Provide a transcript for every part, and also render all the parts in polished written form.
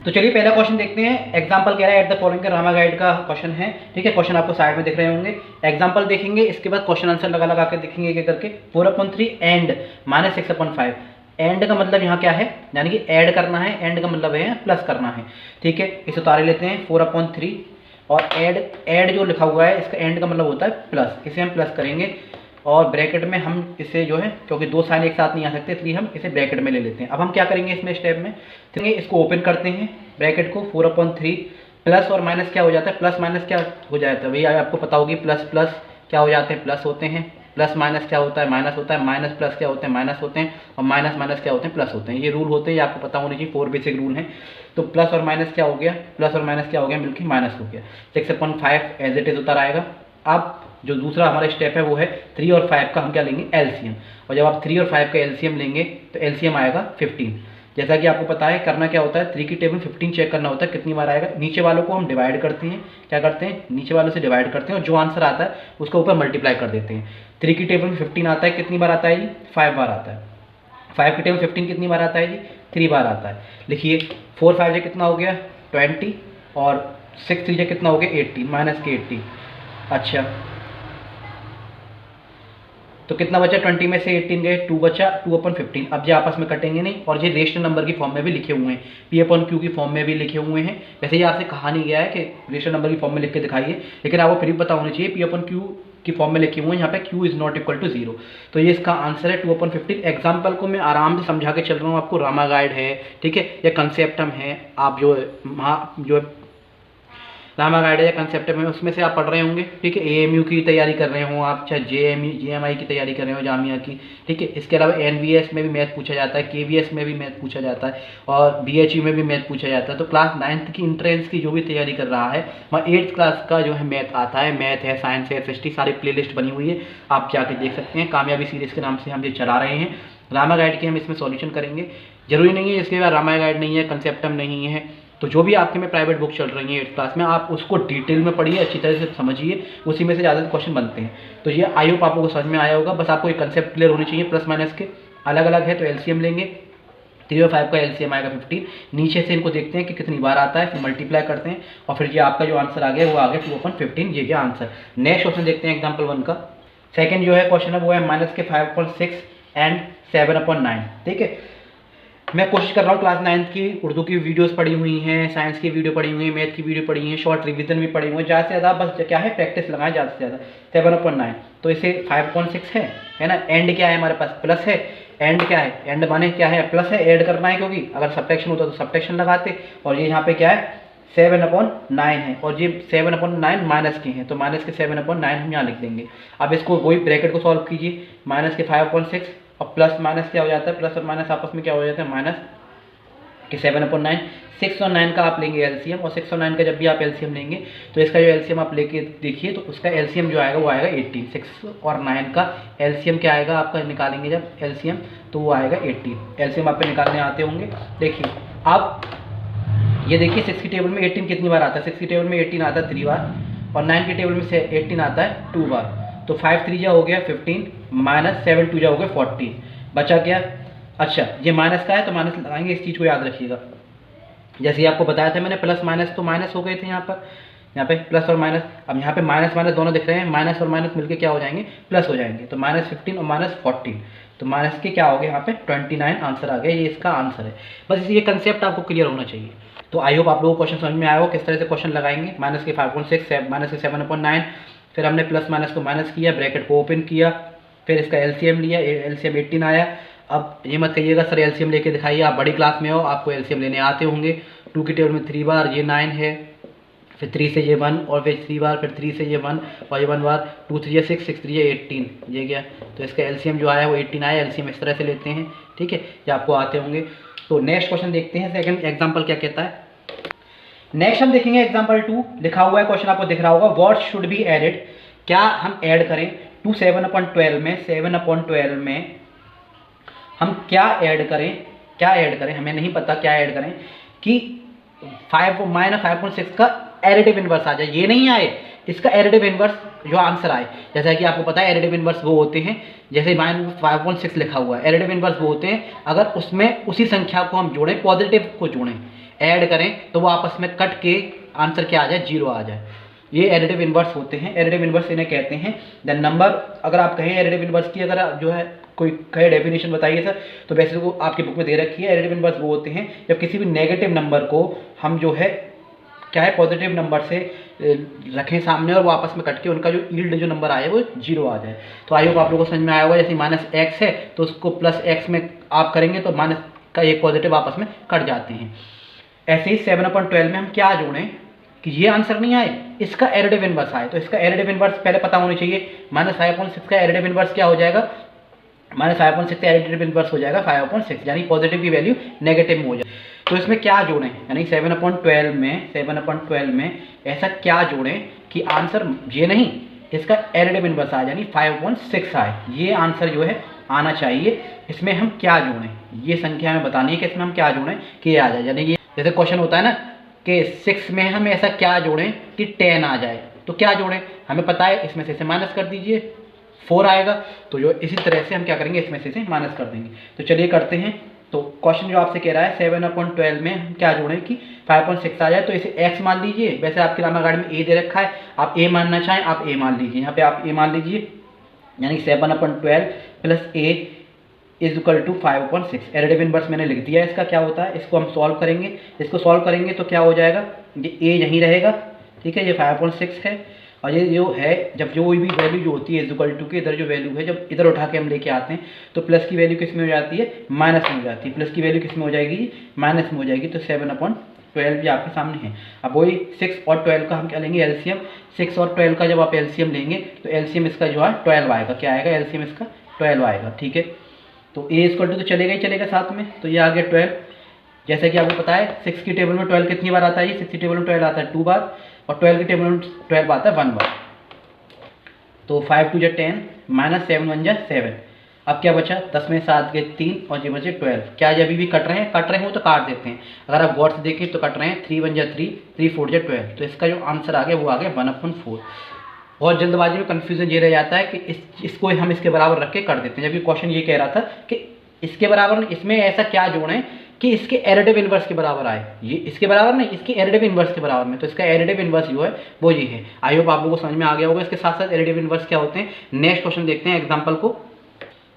तो चलिए पहला क्वेश्चन देखते हैं। एग्जांपल कह रहा है एट द फॉलोइंग का रामा गाइड का क्वेश्चन है, ठीक है। क्वेश्चन आपको साइड में दिख रहे होंगे। एग्जांपल देखेंगे, इसके बाद क्वेश्चन आंसर लगा लगा के देखेंगे क्या करके। 4/3 एंड -6/5। एंड का मतलब यहाँ क्या है, यानी कि ऐड करना है। एंड का मतलब है प्लस करना है, ठीक है। इसे उतारे लेते हैं 4/3 और ऐड जो लिखा हुआ है इसका एंड का मतलब होता है प्लस। इसे हम प्लस करेंगे और ब्रैकेट में हम इसे जो है, क्योंकि दो साइन एक साथ नहीं आ सकते इसलिए हम इसे ब्रैकेट में ले लेते हैं। अब हम क्या करेंगे इसमें स्टेप में, तो इसको ओपन करते हैं ब्रैकेट को। 4/3 प्लस और माइनस क्या हो जाता है, प्लस माइनस क्या हो जाता है भैया, आपको पता होगी। प्लस प्लस क्या हो जाते हैं, प्लस होते हैं। प्लस माइनस क्या होता है, माइनस होता है। माइनस प्लस क्या होते हैं, माइनस होते हैं। और माइनस माइनस क्या होते हैं, प्लस होते हैं। ये रूल होते हैं, ये आपको पता होनी चाहिए, 4 बेसिक रूल हैं। तो प्लस और माइनस क्या हो गया, प्लस और माइनस क्या हो गया, मिलकर माइनस हो गया। 6/5 एज इट इज उतर आएगा। अब जो दूसरा हमारा स्टेप है वो है 3 और 5 का हम क्या लेंगे, एलसीएम। और जब आप 3 और 5 का एलसीएम लेंगे तो एलसीएम आएगा 15। जैसा कि आपको पता है करना क्या होता है, 3 की टेबल 15 चेक करना होता है कितनी बार आएगा। नीचे वालों को हम डिवाइड करते हैं, क्या करते हैं, नीचे वालों से डिवाइड करते हैं और जो आंसर आता है उसको ऊपर मल्टीप्लाई कर देते हैं। 3 की टेबल में 15 आता है, कितनी बार आता है जी, 5 बार आता है। 5 की टेबल 15 कितनी बार आता है जी, 3 बार आता है। लिखिए 4 5 से कितना हो गया 20 और 6 3 से कितना हो गया 18, माइनस के 80। अच्छा तो कितना बचा, 20 में से 18 गए, 2 बचा, 2/15। अब ये आपस में कटेंगे नहीं और ये रेशनल नंबर की फॉर्म में भी लिखे हुए हैं, P/Q की फॉर्म में भी लिखे हुए हैं। वैसे ये आपसे कहा नहीं गया है कि रेशनल नंबर की फॉर्म में लिख के दिखाइए, लेकिन आपको फिर भी पता होनी चाहिए P/Q की फॉर्म में लिखे हुए हैं। यहाँ पे Q is not equal to 0, तो ये इसका आंसर है 2/15। एग्जाम्पल को मैं आराम से समझा के चल रहा हूँ आपको, रामा गाइड है, ठीक है, या कंसेप्टम है। आप जो रामा गाइड या कंसेप्ट में उसमें से आप पढ़ रहे होंगे, ठीक है। एएमयू की तैयारी कर रहे हो आप, चाहे जेएमआई की तैयारी कर रहे हो, जामिया की, ठीक है। इसके अलावा एनवीएस में भी मैथ पूछा जाता है, केवीएस में भी मैथ पूछा जाता है और बीएचयू में भी मैथ पूछा जाता है। तो क्लास 9th की इंट्रेंस की जो भी तैयारी कर रहा है, वहाँ 8th क्लास का जो है मैथ आता है। मैथ है, साइंस है, SST, सारी प्ले लिस्ट बनी हुई है, आप जाके देख सकते हैं। कामयाबी सीरीज़ के नाम से हम ये चला रहे हैं। रामा गाइड के हम इसमें सॉल्यूशन करेंगे। जरूरी नहीं है इसके बाद रामा गाइड नहीं है, कंसेप्टम नहीं है, तो जो भी आपके में प्राइवेट बुक चल रही है 8th क्लास में, आप उसको डिटेल में पढ़िए, अच्छी तरह से समझिए, उसी में से ज़्यादा क्वेश्चन बनते हैं। तो ये आई होप आपको समझ में आया होगा। बस आपको एक कंसेप्ट क्लियर होनी चाहिए, प्लस माइनस के अलग अलग है तो एलसीएम लेंगे। 3 और 5 का एलसीएम आएगा 15। नीचे से इनको देखते हैं कि कितनी बार आता है, फिर मल्टीप्लाई करते हैं और फिर ये आपका जो आंसर आ गया वो आ गया 2/15। ये क्या आंसर। नेक्स्ट क्वेश्चन देखते हैं एग्जाम्पल 1 का। सेकेंड जो है क्वेश्चन है वो है -5/6 एंड 7/9, ठीक है। मैं कोशिश कर रहा हूँ क्लास 9th की उर्दू की वीडियोस पढ़ी हुई हैं, साइंस की वीडियो पढ़ी हुई है, मैथ की वीडियो पढ़ी है, शॉर्ट रिवीजन भी पढ़ी हुई है। ज़्यादा से ज़्यादा बस क्या है, प्रैक्टिस लगाएं ज़्यादा से ज़्यादा। 7/9 तो इसे 5/6 है ना। एंड क्या है हमारे पास, प्लस है। एंड क्या है, एंड माने क्या है, प्लस है, ऐड करना है, क्योंकि अगर सब्ट्रैक्शन होता तो सब्ट्रैक्शन लगाते। और ये यहाँ पे क्या है 7/9 है और ये 7/9 माइनस के हैं, तो माइनस के 7/9 हम यहाँ लिख देंगे। अब इसको वही ब्रैकेट को सॉल्व कीजिए, माइनस के 5/6 और प्लस माइनस क्या हो जाता है, प्लस और माइनस आपस में क्या हो जाता है, माइनस कि 7/9। 6 और 9 का आप लेंगे एलसीएम, और 6 और 9 का जब भी आप एलसीएम लेंगे तो इसका जो एलसीएम आप लेके देखिए तो उसका एलसीएम जो आएगा वो आएगा 18। 6 और 9 का एलसीएम क्या आएगा आपका, निकालेंगे जब एलसीएम तो वो आएगा 18। एलसीएम आप पे निकालने आते होंगे। देखिए अब ये देखिए 6 की टेबल में 18 कितनी बार आता है, 6 की टेबल में 18 आता है 3 बार और 9 की टेबल में से 18 आता है 2 बार। तो 5 3 जा हो गया 15 माइनस 7 2 जा हो गया 14, बचा क्या। अच्छा ये माइनस का है तो माइनस लगाएंगे, इस चीज़ को याद रखिएगा। जैसे आपको बताया था मैंने, प्लस माइनस तो माइनस हो गए थे यहाँ पे प्लस और माइनस। अब यहाँ पे माइनस माइनस दोनों दिख रहे हैं, माइनस और माइनस मिलके क्या हो जाएंगे, प्लस हो जाएंगे। तो -15 और -14 तो माइनस के क्या हो गए यहाँ पे 29 आंसर आ गया। ये इसका आंसर है। बस ये कंसेप्ट आपको क्लियर होना चाहिए। तो आई होप आप लोगों को क्वेश्चन समझ में आया हो किस तरह से क्वेश्चन लगाएंगे। माइनस के 5/6 माइनस के 7/9, फिर हमने प्लस माइनस को माइनस किया, ब्रैकेट को ओपन किया, फिर इसका एलसीएम लिया, एलसीएम 18 आया। अब ये मत कहिएगा सर एलसीएम लेके दिखाइए, आप बड़ी क्लास में हो, आपको एलसीएम लेने आते होंगे। 2 की टेबल में 3 बार, ये 9 है, फिर 3 से ये 1 और फिर 3 बार, फिर 3 से ये 1 और ये 1 बार, 2 3 6 6 3 18, ये गया। तो इसका एलसीएम जो आया वो 18 आया। एलसीएम इस तरह से लेते हैं, ठीक है, ये आपको आते होंगे। तो नेक्स्ट क्वेश्चन देखते हैं, सेकंड एग्जांपल क्या कहता है। नेक्स्ट हम देखेंगे एग्जांपल 2, लिखा हुआ है क्वेश्चन आपको दिख रहा होगा, व्हाट शुड बी एडेड, क्या हम ऐड करें टू 7/12 में, 7/12 में हम क्या ऐड करें, हमें नहीं पता क्या ऐड करें कि 5/6 का एडिटिव इनवर्स आ जाए। ये नहीं आए, इसका एडिटिव इनवर्स जो आंसर आए। जैसा कि आपको पता है एडिटिव इनवर्स वो होते हैं, जैसे -5/6 लिखा हुआ है, एडिटिव इनवर्स वो होते हैं अगर उसमें उसी संख्या को हम जोड़ें, पॉजिटिव को जोड़ें। ऐड करें तो वो आपस में कट के आंसर क्या आ जाए, 0 आ जाए। ये एडिटिव इनवर्स होते हैं। एडिटिव इनवर्स इन्हें कहते हैं। द नंबर, अगर आप कहें एडिटिव इनवर्स की, अगर आप जो है कोई कहे डेफिनेशन बताइए सर, तो वैसे वो आपकी बुक में दे रखी है। एडिटिव इनवर्स वो होते हैं जब किसी भी नेगेटिव नंबर को हम जो है क्या है पॉजिटिव नंबर से रखें सामने और वो आपस में कट के उनका जो यील्ड जो नंबर आए वो 0 आ जाए। तो आई होप आप लोगों को समझ में आया होगा। जैसे -x है तो उसको +x में आप करेंगे तो माइनस का एक पॉजिटिव आपस में कट जाते हैं। ऐसे ही 7/12 में हम क्या जोड़ें कि ये आंसर नहीं आए, इसका एडिटिव इनवर्स आए। तो इसका एडिटिव इनवर्स पहले पता होनी चाहिए। -5/6 का एडिटिव इनवर्स क्या हो जाएगा, -5/6 का एडिटिव इनवर्स हो जाएगा 5/6, यानी पॉजिटिव की वैल्यू नेगेटिव में हो जाए। तो इसमें क्या जोड़ें, यानी 7/12 में ऐसा क्या जोड़ें कि आंसर ये नहीं, इसका एडिटिव इनवर्स आए, यानी 5/6 आए। ये आंसर जो है आना चाहिए। इसमें हम क्या जोड़ें, ये संख्या हमें बतानी है कि इसमें हम क्या जोड़ें कि ये आ जाए। यानी कि जैसे क्वेश्चन होता है ना कि 6 में हम ऐसा क्या जोड़ें कि 10 आ जाए, तो क्या जोड़ें, हमें पता है इसमें से माइनस कर दीजिए, 4 आएगा। तो जो इसी तरह से हम क्या करेंगे, इसमें से माइनस कर देंगे। तो चलिए करते हैं। तो क्वेश्चन जो आपसे कह रहा है 7/12 में हम क्या जोड़ें कि 5/6 आ जाए। तो इसे x मान लीजिए। वैसे आपकी ग्रामर गाइड में a दे रखा है, आप a मानना चाहें आप a मान लीजिए। यहाँ पे आप a मान लीजिए, यानी 7/12 + a = 5/6। एडिटिव इनवर्स मैंने लिख दिया है। इसका क्या होता है, इसको हम सॉल्व करेंगे। इसको सॉल्व करेंगे तो क्या हो जाएगा, ये a यहीं रहेगा, ठीक है, ये 5/6 है। और ये जो है, जब जो भी वैल्यू जो होती है = के इधर जो वैल्यू है, जब इधर उठा के हम लेके आते हैं तो प्लस की वैल्यू किस में हो जाती है, माइनस में हो जाती है। प्लस की वैल्यू किस में हो जाएगी, माइनस में हो जाएगी। तो 7/12 भी आपके सामने है। अब वही 6 और 12 का हम क्या लेंगे, एलसीएम। 6 और 12 का जब आप एलसीएम लेंगे तो एलसीएम इसका जो है 12 आएगा। क्या आएगा, एलसीएम इसका 12 आएगा, ठीक है। तो a = तो चलेगा ही चलेगा साथ में, तो ये आ गया 12। जैसे कि आपको पता है 6 की टेबल में 12 कितनी बार आता है, ये 6 की टेबल में 12 आता है 2 बार, और 12 की टेबल में 12 आता है 1 बार। तो 5 2 10 -7 1 7। अब क्या बचा, 10 में 7 के 3 और ये बचे 12। क्या ये अभी भी कट रहे हैं, कट रहे हो तो काट देते हैं। अगर आप गौर से देखें तो कट रहे हैं, 3 1 3, 3 4 12। तो इसका जो आंसर आ गया वो आ गया 1/4। बहुत जल्दबाजी में कन्फ्यूजन ये रह जाता है कि इसको हम इसके बराबर रख के कर देते हैं, जबकि क्वेश्चन ये कह रहा था कि इसके बराबर, इसमें ऐसा क्या जोड़ें कि इसके एडिटिव इनवर्स के बराबर आए। ये इसके बराबर नहीं, इसके एडिटिव इनवर्स के बराबर में। तो इसका एडिटिव इनवर्स जो है वो ये है। आई होप आप लोगों को समझ में आ गया होगा। इसके साथ साथ एडिटिव इनवर्स क्या होते हैं, नेक्स्ट क्वेश्चन देखते हैं एग्जाम्पल को।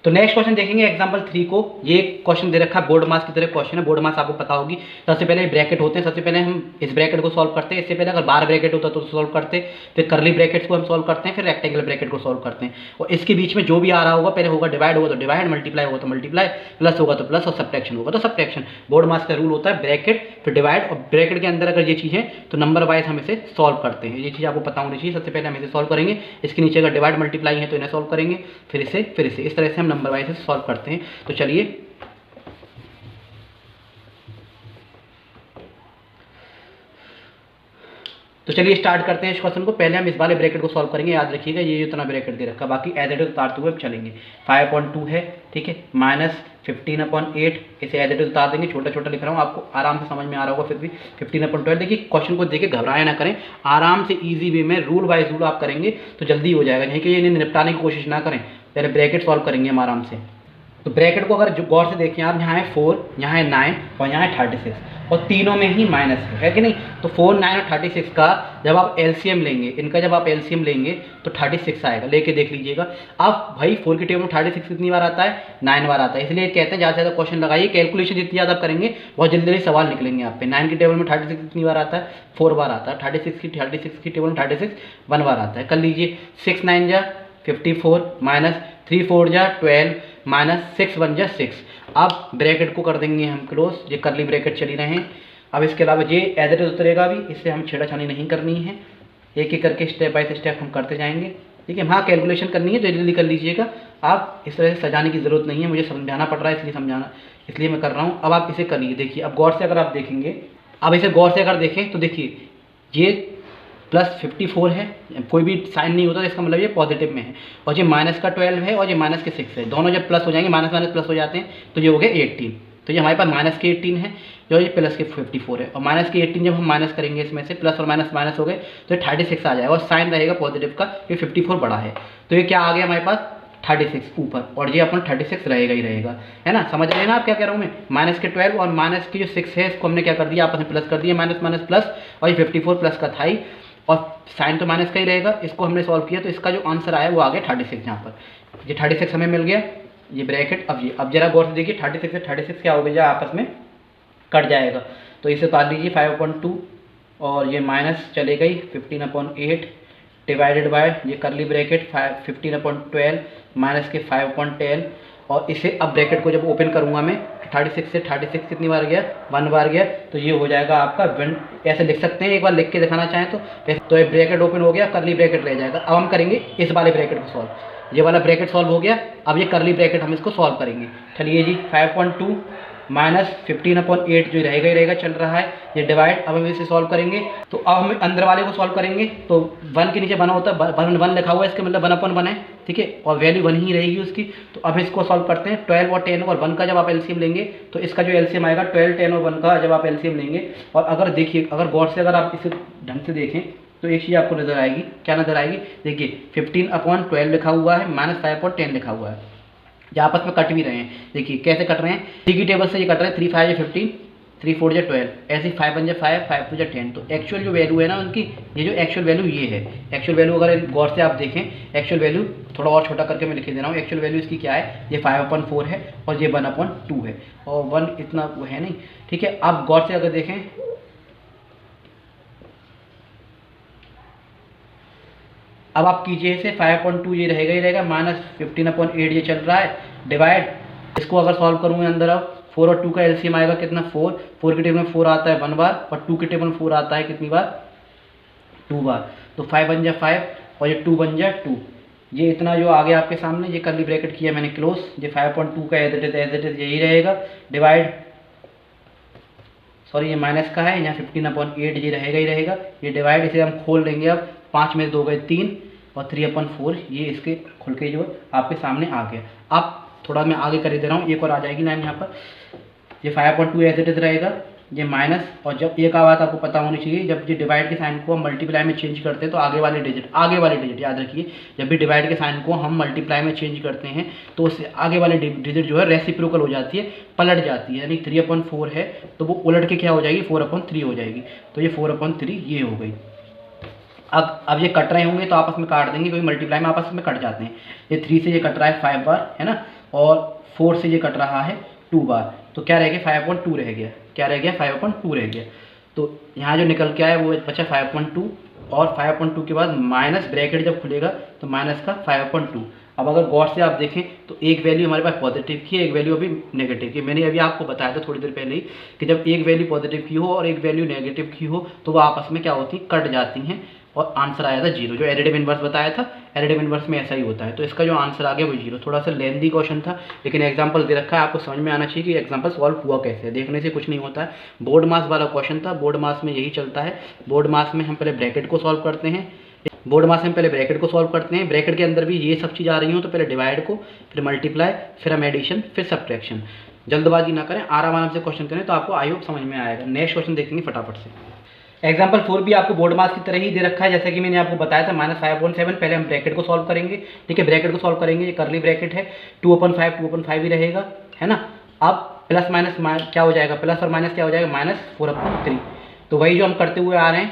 तो नेक्स्ट क्वेश्चन देखेंगे एग्जांपल 3 को। ये क्वेश्चन दे रखा है, बोर्ड मास की तरह क्वेश्चन है। बोर्ड मास आपको पता होगी। सबसे पहले ब्रैकेट होते हैं, सबसे पहले हम इस ब्रैकेट को सॉल्व करते हैं। इससे पहले अगर बार ब्रैकेट होता तो सॉल्व करते, फिर करली ब्रैकेट्स को हम सॉल्व करते हैं, फिर रेक्टेंगल ब्रैकेट को सॉल्व करते हैं। और इसके बीच में जो भी आ रहा होगा, पहले होगा डिवाइड होगा तो डिवाइड, मल्टीप्लाई होगा तो मल्टीप्लाई, प्लस होगा तो प्लस और सब्ट्रैक्शन होगा तो सब्ट्रैक्शन। बोर्ड मास का रूल होता है ब्रैकेट फिर डिवाइड, और ब्रैकेट के अंदर अगर ये चीज़ है तो नंबर वाइज हम इसे सॉल्व करते हैं। ये चीज़ आपको पता होनी चाहिए। सबसे पहले हम इसे सॉल्व करेंगे, इसके नीचे अगर डिवाइड मल्टीप्लाई है तो इन्हें सॉल्व करेंगे, फिर इसे इस तरह से हम नंबर वाइज सॉल्व करते हैं। तो चलिए स्टार्ट करते हैं इस क्वेश्चन को। पहले हम इस वाले ब्रैकेट को सॉल्व करेंगे। याद रखिएगा ये उतना ब्रैकेट दे रखा, बाकी एज इट इज उतारते हुए चलेंगे। 5/2 है, ठीक है, -15/8, इसे एज इट इज उतार देंगे। छोटा छोटा लिख रहा हूँ, आपको आराम से समझ में आ रहा होगा। फिर भी 15/12, देखिए क्वेश्चन को देखिए घबराया ना करें, आराम से ईजी वे में रूल बाय रूल आप करेंगे तो जल्दी हो जाएगा। नहीं कि इन्हें निपटाने की कोशिश ना करें, पहले ब्रैकेट सॉल्व करेंगे हम आराम से। तो ब्रैकेट को अगर जो गौर से देखें आप, यहाँ है 4, यहाँ है 9 और यहाँ है 36, और तीनों में ही माइनस है कि नहीं। तो 4, 9 और 36 का जब आप एलसीएम लेंगे, इनका जब आप एलसीएम लेंगे तो 36 आएगा। लेके देख लीजिएगा आप भाई। 4 की टेबल में 36 कितनी बार आता है, 9 बार आता है। इसलिए कहते हैं ज़्यादा से ज़्यादा क्वेश्चन लगाइए, कैलकुलेशन जितनी ज़्यादा करेंगे बहुत जल्दी जल्दी सवाल निकलेंगे आप पे। 9 की टेबल में 36 कितनी बार आता है, 4 बार आता है। 36 की टेबल में 36 1 बार आता है। कर लीजिए, 6 9 जा 54, -3 4 जा 12, -6 1 जा 6। अब ब्रैकेट को कर देंगे हम क्लोज, ये करली ब्रैकेट चली रहे हैं। अब इसके अलावा ये एज इट इज उतरेगा भी, इससे हम छेड़ाछानी नहीं करनी है। एक एक करके स्टेप बाय स्टेप हम करते जाएंगे, ठीक है। हाँ, कैलकुलेशन करनी है तो जल्दी कर लीजिएगा आप। इस तरह से सजाने की ज़रूरत नहीं है, मुझे समझाना पड़ रहा है इसलिए मैं कर रहा हूँ। अब आप इसे करिए, देखिए अब गौर से अगर आप देखेंगे, अब इसे गौर से अगर देखें तो देखिए ये +54 है, कोई भी साइन नहीं होता तो इसका मतलब ये पॉजिटिव में है। और ये -12 है और ये -6 है। दोनों जब प्लस हो जाएंगे, माइनस माइनस प्लस हो जाते हैं, तो ये हो गया 18। तो ये हमारे पास -18 है, जो ये +54 है। और -18 जब हम माइनस करेंगे इसमें से, प्लस और माइनस माइनस हो गए तो ये 36 आ जाएगा। और साइन रहेगा पॉजिटिव का, ये 54 बड़ा है। तो ये क्या आ गया हमारे पास 36 ऊपर, और ये अपन 36 रहेगा ही रहेगा, है ना। समझ रहे हैं ना आप क्या कह रहा हूँ मैं। माइनस के 12 और माइनस की जो 6 है इसको हमने क्या कर दिया, आपस में प्लस कर दिया, माइनस माइनस प्लस, और ये 54 प्लस का था ही, और साइन तो माइनस का ही रहेगा। इसको हमने सॉल्व किया तो इसका जो आंसर आया वो आ गया 36। यहाँ पर ये 36 हमें मिल गया, ये ब्रैकेट। अब जरा गौर से देखिए 36 से 36 क्या हो गया, आपस में कट जाएगा। तो इसे उतार लीजिए 5/2, और ये माइनस चले गई 15/8 डिवाइडेड बाय ये करली ब्रैकेट 15/12 माइनस के 5/10, और इसे अब ब्रैकेट को जब ओपन करूँगा मैं 36 से 36 कितनी बार गया, 1 बार गया, तो ये हो जाएगा आपका 1। ऐसे लिख सकते हैं, एक बार लिख के दिखाना चाहें तो ये ब्रैकेट ओपन हो गया, करली ब्रैकेट रह जाएगा। अब हम करेंगे इस वाले ब्रैकेट को सॉल्व, ये वाला ब्रैकेट सॉल्व हो गया, अब ये करली ब्रैकेट हम इसको सॉल्व करेंगे। चलिए जी 5/2 माइनस 15/8 जो रहेगा ही रहेगा, चल रहा है, ये डिवाइड। अब हम इसे सॉल्व करेंगे, तो अब हम अंदर वाले को सॉल्व करेंगे, तो 1 के नीचे बना होता है 1 लिखा हुआ है, इसका मतलब 1/1 है, ठीक है, और वैल्यू 1 ही रहेगी उसकी। तो अब इसको सॉल्व करते हैं। 12 और 10 और 1 का जब आप एलसीएम लेंगे तो इसका जो एलसीएम आएगा 12, 10 और 1 का जब आप एलसीएम लेंगे, और अगर देखिए, अगर गौर से अगर आप इसे ढंग से देखें तो एक चीज़ आपको नजर आएगी, क्या नजर आएगी, देखिए 15/12 लिखा हुआ है, माइनस 5/10 लिखा हुआ है, जो आपस में कट भी रहे हैं। देखिए कैसे कट रहे हैं, 3 की टेबल से ये कट रहे हैं, 3 5 15, 3 4 12, ऐसे 5 1 5, 5 2 10। तो एक्चुअल जो वैल्यू है ना उनकी, ये जो एक्चुअल वैल्यू ये है, एक्चुअल वैल्यू अगर गौर से आप देखें, एक्चुअल वैल्यू थोड़ा और छोटा करके मैं लिख दे रहा हूँ, एक्चुअल वैल्यू इसकी क्या है, ये 5/4 है, और ये 1/2 है, और 1 इतना वो है नहीं, ठीक है। आप गौर से अगर देखें, अब आप कीजिए इसे 5/2 ये रहेगा ही रहेगा, माइनस 15/8 ये चल रहा है, डिवाइड। इसको अगर सॉल्व करूँगा अंदर, अब 4 और 2 का एलसीएम आएगा कितना, 4 की टेबल में 4 आता है 1 बार, और 2 की टेबल में 4 आता है कितनी बार, 2 बार। तो 5 बन जा 5, और ये 2 बन जा 2। ये इतना जो आ गया आपके सामने, ये करली ब्रैकेट किया मैंने क्लोज, ये 5/2 का एज इट इज यही रहेगा, डिवाइड, सॉरी ये माइनस का है, यहाँ 15/8 ये रहेगा ही रहेगा, ये डिवाइड। इसे हम खोल लेंगे, अब 5 में 2 गए 3, और 3/4 ये इसके खुल के जो आपके सामने आ गया। अब थोड़ा मैं आगे कर दे रहा हूँ, एक और आ जाएगी लाइन यहाँ पर, ये 5/2 एज इट इज रहेगा, ये माइनस, और जब एक बात आपको पता होनी चाहिए, जब ये डिवाइड के साइन को हम मल्टीप्लाई में चेंज करते हैं तो आगे वाले डिजिट याद रखिए, जब भी डिवाइड के साइन को हम मल्टीप्लाई में चेंज करते हैं तो उससे आगे वाले डिजिट जो है रेसिप्रोकल हो जाती है, पलट जाती है, यानी 3/4 है तो वो उलट के क्या हो जाएगी, 4/3 हो जाएगी। तो ये 4/3 ये हो गई। अब ये कट रहे होंगे तो आपस में काट देंगे, क्योंकि मल्टीप्लाई में आपस में कट जाते हैं। ये 3 से ये कट रहा है 5 बार, है ना, और 4 से ये कट रहा है 2 बार, तो क्या रह गया, 5/2 रह गया, क्या रह गया, 5/2 रह गया। तो यहाँ जो निकल के आया वो बचा 5/2, और 5/2 के बाद माइनस ब्रैकेट जब खुलेगा तो माइनस का 5/2। अब अगर गौर से आप देखें तो एक वैल्यू हमारे पास पॉजिटिव की है, एक वैल्यू अभी नेगेटिव की। मैंने अभी आपको बताया था थोड़ी देर पहले ही कि जब एक वैल्यू पॉजिटिव की हो और एक वैल्यू नेगेटिव की हो तो वो आपस में क्या होती, कट जाती हैं, और आंसर आया था 0। जो एडिटिव इनवर्स बताया था, एडिटिव इनवर्स में ऐसा ही होता है। तो इसका जो आंसर आ गया वो 0। थोड़ा सा लेंथी क्वेश्चन था, लेकिन एग्जांपल दे रखा है, आपको समझ में आना चाहिए कि एग्जांपल सॉल्व हुआ कैसे, देखने से कुछ नहीं होता है। बोर्ड मास वाला क्वेश्चन था, बोर्ड मास में यही चलता है। बोर्ड मास में हम पहले ब्रैकेट को सॉल्व करते हैं, बोर्ड मास में पहले ब्रैकेट को सॉल्व करते हैं, ब्रैकेट के अंदर भी ये सब चीज़ आ रही हो तो पहले डिवाइड को, फिर मल्टीप्लाई, फिर हम एडिशन, फिर सब्ट्रैक्शन। जल्दबाजी ना करें, आराम से क्वेश्चन करें तो आपको आई होप समझ में आएगा। नेक्स्ट क्वेश्चन देखेंगे फटाफट से। एग्जाम्पल 4 भी आपको बोर्ड मास की तरह ही दे रखा है, जैसे कि मैंने आपको बताया था -5/7। पहले हम ब्रैकेट को सॉल्व करेंगे, ठीक है, ब्रैकेट को सॉल्व करेंगे, ये करली ब्रैकेट है, 2/5 ही रहेगा, है ना। अब प्लस माइनस क्या हो जाएगा, प्लस और माइनस क्या हो जाएगा, -4/3। तो वही जो हम करते हुए आ रहे हैं,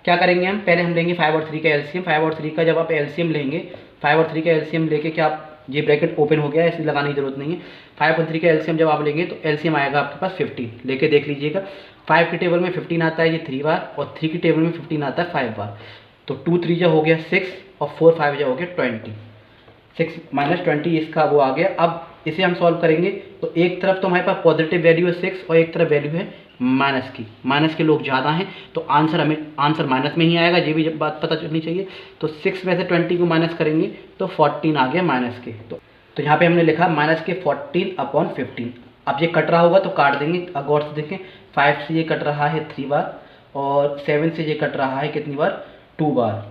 क्या करेंगे हम, पहले हम लेंगे 5 और 3 का एलसीएम। 5 और 3 का जब आप एलसीएम लेंगे, 5 और 3 का एलसीएम लेके क्या आप, ये ब्रैकेट ओपन हो गया है इसलिए लगाने की जरूरत नहीं है। 5 और 3 का एलसीएम जब आप लेंगे तो एलसीएम आएगा आपके पास 15, लेके देख लीजिएगा। 5 की टेबल में 15 आता है ये 3 बार, और 3 की टेबल में 15 आता है 5 बार। तो 2 3 जो हो गया 6, और 4 5 जो हो गया 20। 6 - 20 इसका वो आ गया। अब इसे हम सॉल्व करेंगे तो एक तरफ तो हमारे पास पॉजिटिव वैल्यू है 6, और एक तरफ वैल्यू है माइनस की। माइनस के लोग ज़्यादा हैं तो आंसर माइनस में ही आएगा, ये भी जब बात पता चलनी चाहिए। तो 6 में से 20 को माइनस करेंगे तो 14 आ गया माइनस के। तो यहाँ पे हमने लिखा माइनस के 14/15। अब ये कट रहा होगा तो काट देंगे। अब गौर से देखें, 5 से ये कट रहा है 3 बार, और 7 से ये कट रहा है कितनी बार, 2 बार।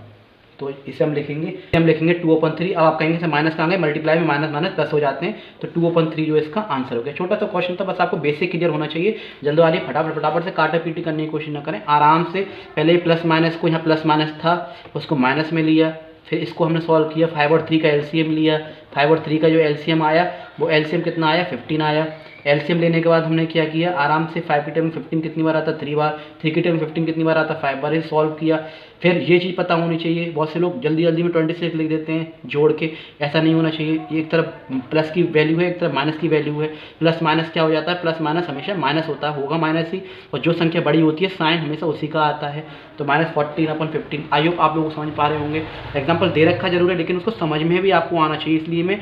तो इसे हम लिखेंगे 2/3। अब आप कहेंगे सर माइनस कहाँ गए, मल्टीप्लाई में माइनस माइनस प्लस हो जाते हैं, तो 2/3 जो इसका आंसर हो गया। छोटा सा क्वेश्चन था, बस आपको बेसिक क्लियर होना चाहिए। जल्दबाजी फटाफट से काटा पीटी करने की कोशिश ना करें, आराम से। पहले प्लस माइनस को, यहाँ प्लस माइनस था उसको माइनस में लिया, फिर इसको हमने सॉल्व किया, 5 और 3 का एलसीएम लिया, 5 और 3 का जो एलसीएम आया वो एलसीएम कितना आया, 15 आया। एलसीएम लेने के बाद हमने क्या किया, आराम से 5 की टेबल 15 कितनी बार आता, 3 बार, 3 की टेबल 15 कितनी बार आता, 5 बार, ये सॉल्व किया। फिर ये चीज़ पता होनी चाहिए, बहुत से लोग जल्दी जल्दी में 26 लिख देते हैं जोड़ के, ऐसा नहीं होना चाहिए। एक तरफ प्लस की वैल्यू है, एक तरफ माइनस की वैल्यू है। प्लस माइनस क्या हो जाता है, प्लस माइनस हमेशा माइनस होता है, होगा माइनस ही, और जो संख्या बड़ी होती है साइन हमेशा उसी का आता है। तो -14/15, आई होप आप लोग समझ पा रहे होंगे। एग्जाम्पल दे रखा जरूर है, लेकिन उसको समझ में भी आपको आना चाहिए, इसलिए मैं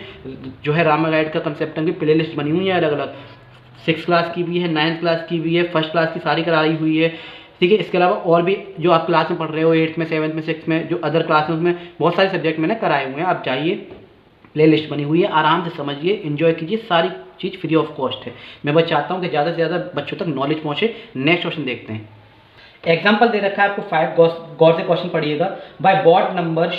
जो है रामा गाइड का कंसेप्ट की प्ले लिस्ट बनी हुई है अलग अलग, 6th क्लास की भी है, 9th क्लास की भी है, 1st क्लास की सारी कराई हुई है, ठीक है। इसके अलावा और भी जो आप क्लास में पढ़ रहे हो, 8th में, 7th में, 6th में, जो अदर क्लास में, उसमें बहुत सारे सब्जेक्ट मैंने कराए हुए हैं। आप जाइए, प्ले लिस्ट बनी हुई है, आराम से समझिए, इन्जॉय कीजिए, सारी चीज़ फ्री ऑफ कॉस्ट है। मैं बस चाहता हूँ कि ज़्यादा से ज़्यादा बच्चों तक नॉलेज पहुँचे। नेक्स्ट क्वेश्चन देखते हैं। एग्जाम्पल दे रखा है आपको 5, गौर से क्वेश्चन पढ़िएगा। बाय व्हाट नंबर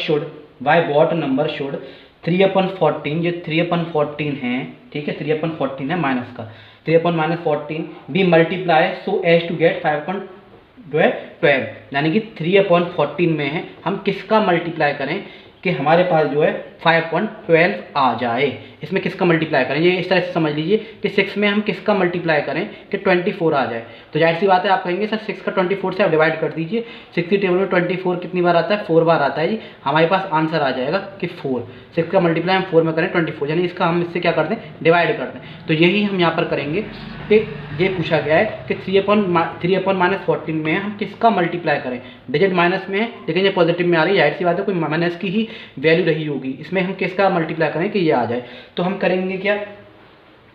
शुड 3/14, ये 3/14 है, ठीक है, 3/14 है माइनस का, 3/14 be multiply so as to get 5/12, यानी कि 3/14 में है, हम किसका मल्टीप्लाई करें कि हमारे पास जो है 5/12 आ जाए। इसमें किसका मल्टीप्लाई करें, ये इस तरह से समझ लीजिए कि 6 में हम किसका मल्टीप्लाई करें कि 24 आ जाए। तो जाहिर सी बात है, आप कहेंगे सर 6 का 24 से आप डिवाइड कर दीजिए। 6 की टेबल में 24 कितनी बार आता है, 4 बार आता है जी। हमारे पास आंसर आ जाएगा कि 4। 6 का मल्टीप्लाई हम 4 में करें 24, यानी इसका हम इससे क्या कर दें, डिवाइड कर दें। तो यही हम यहाँ पर करेंगे कि ये पूछा गया है कि 3/14 में हम किसका मल्टीप्लाई करें। डिजिट माइनस में है, लेकिन ये पॉजिटिव में आ रही है, जाहिर सी बात है कोई माइनस की ही वैल्यू रही होगी। इसमें हम किसका मल्टीप्लाई करें कि ये आ जाए। तो हम करेंगे क्या,